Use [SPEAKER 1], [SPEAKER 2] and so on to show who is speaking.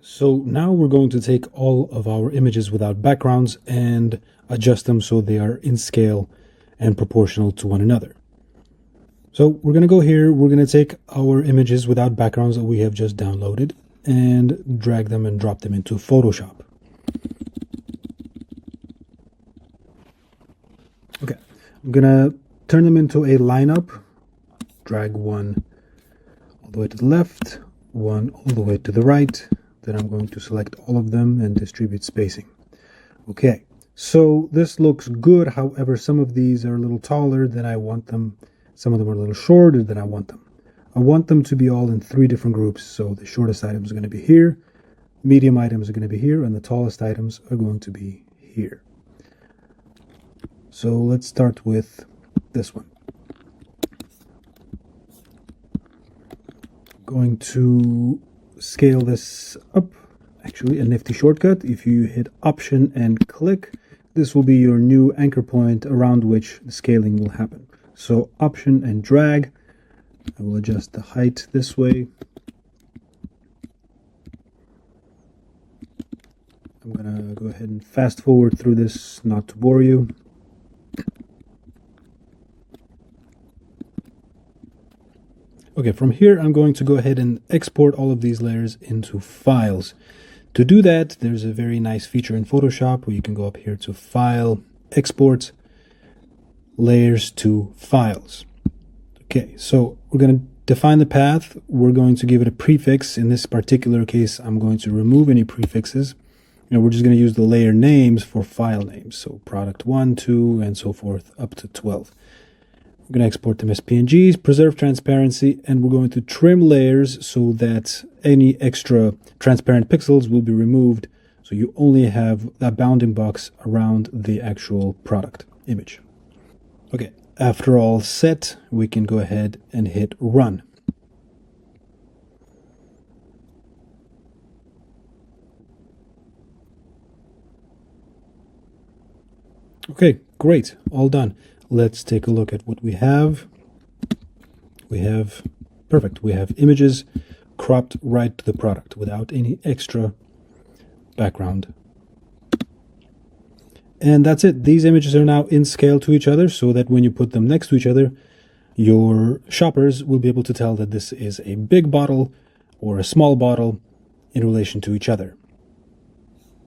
[SPEAKER 1] So now we're going to take all of our images without backgrounds and adjust them so they are in scale and proportional to one another. So we're going to go here, we're going to take our images without backgrounds that we have just downloaded and drag them and drop them into Photoshop. Okay, I'm going to turn them into a lineup, drag one all the way to the left, one all the way to the right. Then I'm going to select all of them and distribute spacing. Okay, so this looks good. However, some of these are a little taller than I want them. Some of them are a little shorter than I want them. I want them to be all in 3 different groups. So the shortest items are going to be here, medium items are going to be here, and the tallest items are going to be here. So let's start with this one. Going to scale this up. Actually, a nifty shortcut. If you hit Option and click, this will be your new anchor point around which the scaling will happen. So Option and drag. I will adjust the height this way. I'm gonna go ahead and fast forward through this, not to bore you. Okay, from here I'm going to go ahead and export all of these layers into files. To do that, there's a very nice feature in Photoshop where you can go up here to File, Export, Layers to Files. Okay, so we're going to define the path. We're going to give it a prefix. In this particular case, I'm going to remove any prefixes. And we're just going to use the layer names for file names. So product 1, 2, and so forth up to 12. We're going to export them as PNGs, preserve transparency, and we're going to trim layers so that any extra transparent pixels will be removed. So you only have that bounding box around the actual product image. Okay, after all set, we can go ahead and hit run. Okay, great, all done. Let's take a look at what we have. Perfect. We have images cropped right to the product without any extra background. And that's it. These images are now in scale to each other so that when you put them next to each other, your shoppers will be able to tell that this is a big bottle or a small bottle in relation to each other.